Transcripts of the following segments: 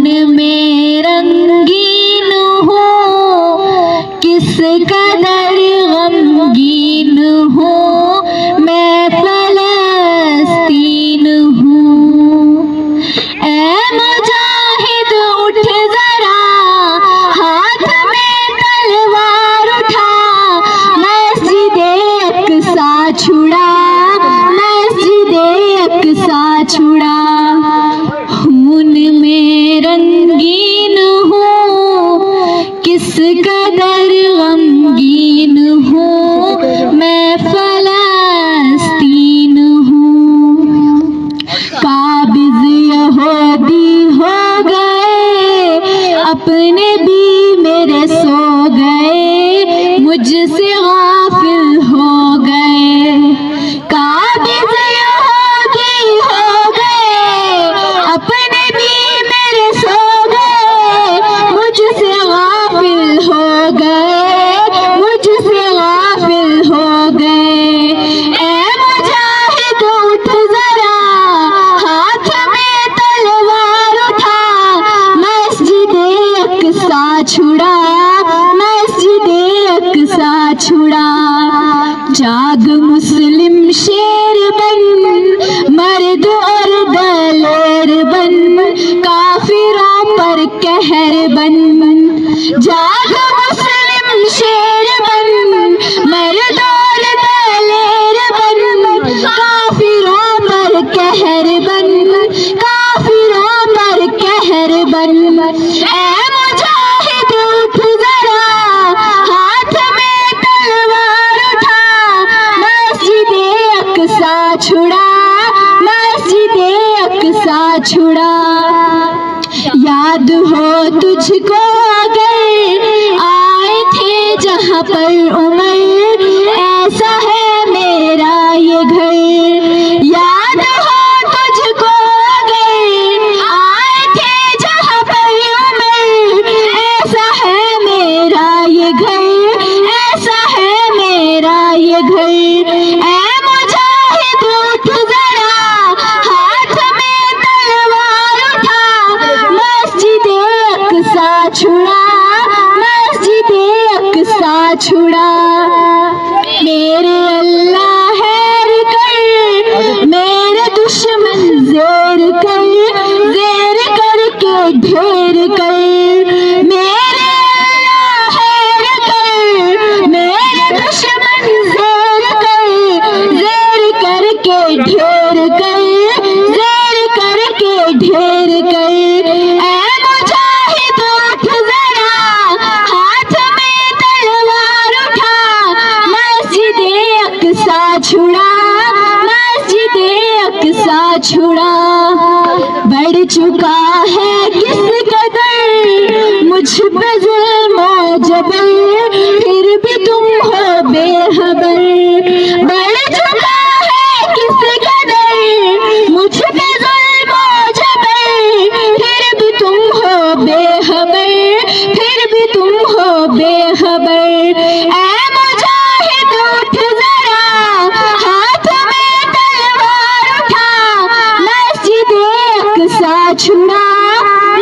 में रंगीन हो, किस कदर गमगीन हो, मैं फलस्तीन हूँ। ऐ मुजाहिद उठ जरा, हाथ में तलवार उठा, मस्जिदे अक्सा छुड़ा, मस्जिदे अक्सा छुड़ा। खून में रंगीन हो, किस कदर गमगीन हो, मैं फलस्तीन हूँ। काबिज़ यहूदी हो गए, अपने भी मेरे सो गए, मुझसे गाफिल हो गए। काबिज़ यहूदी हो गए, अपने भी मेरे सो गए, मुझसे गाफिल हो गए, मुझसे गाफिल हो गए। ऐ मुजाहिद उठ जरा, हाथ में तलवार उठा, मस्जिदे अक्सा छुड़ा, मस्जिदे अक्सा छुड़ा। जाग मुस्लिम शेर बन, मर्द और दलेर बन, काफिरों पर कहर बन। जाग मुस्लिम शेर बन, मर्द और दलेर बन, काफिरों पर कहर बन, काफिरों पर कहर बन। ऐ मुजाहिद उठ जरा, हाथ में तलवार उठा, मस्जिदे अक्सा छुड़ा, मस्जिदे अक्सा छुड़ा। याद हो तुझको अगर आए थे जहाँ पर उमर, ऐसा है मेरा ये घर। याद हो तुझको अगर आए थे जहाँ पर उमर, ऐसा है मेरा ये घर, ऐसा है मेरा ये घर। ऐ मुजाहिद उठ जरा, हाथ में तलवार उठा, मस्जिदे अक्सा छुड़ा, मस्जिदे अक्सा छुड़ा। मेरे अल्लाह हैर कर, मेरे दुश्मन ज़ेर कर, ज़ेर करके ढेर कर। मेरे अल्लाह हैर कर, मेरे दुश्मन ज़ेर कर, ज़ेर करके ढेर कर, ज़ेर करके ढेर कर। ऐ मुजाहिद उठ जरा, हाथ में तलवार उठा, मस्जिदे अक्सा छुड़ा, मस्जिदे अक्सा छुड़ा। बढ़ चुका है किस कदर मुझ पे जुल्म और जबर, फिर भी तुम हो बेखबर। बढ़ चुका है किस कदर मुझ पे जुल्म और जबर, फिर भी तुम हो बेखबर, फिर भी तुम हो बेखबर। ऐ मुजाहिद उठ जरा, हाथ में तलवार उठा, मस्जिदे अक्सा छुड़ा,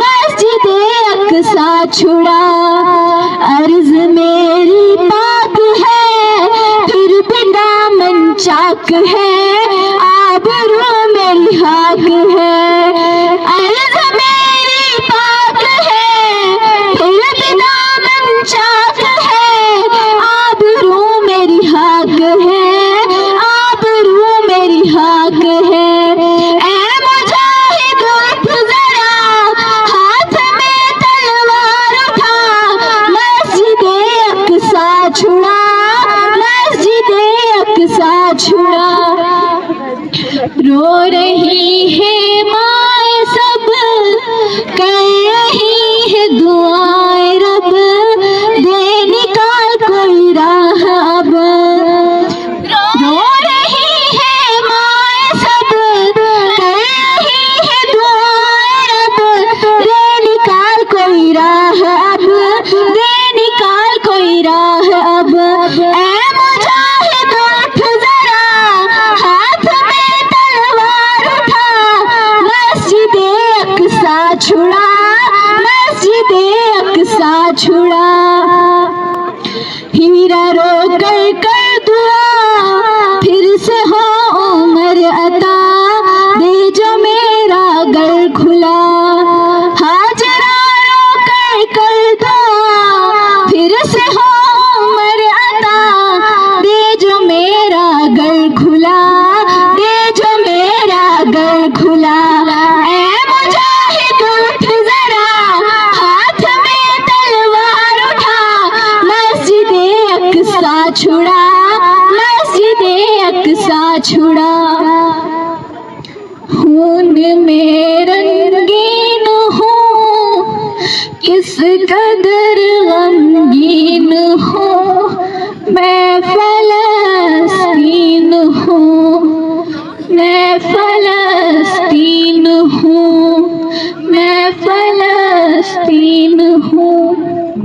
मस्जिदे अक्सा छुड़ा। अर्ज मेरी पाक है, फिर भी दामन चाक है, आबरू मेरी हाक है। अर्ज मेरी पाक है, फिर भी दामन चाक है, आबरू मेरी हाक है, आबरू मेरी हाक है। ऐ मुजाहिद उठ जरा, हाथ में तलवार उठा, मस्जिदे अक्सा छुड़ा, मस्जिदे अक्सा छुड़ा। रो रही है माए सब, कर रही है दुआएं रब, दे निकाल कोई राह अब। रो रही है माए सब, कर रही है दुआएं रब, दे निकाल कोई राह अब, दे निकाल कोई राह अब। ऐ मुजाहिद उठ जरा, हाथ में तलवार उठा, मस्जिदे अक्सा छुड़ा, छुड़ा। हीरा रो कर दुआ फिर से हो उम्र अता, दे जो मेरा घर खुला। हाजरा रो कर दुआ फिर से हो उम्र अता, दे जो मेरा घर खुला, दे जो मेरा घर खुला। ऐ मुजाहिद उठ जरा, हाथ में तलवार उठा, मस्जिदे अक्सा छुड़ा, मस्जिदे अक्सा छुड़ा। खून में रंगीन हूँ किस कदर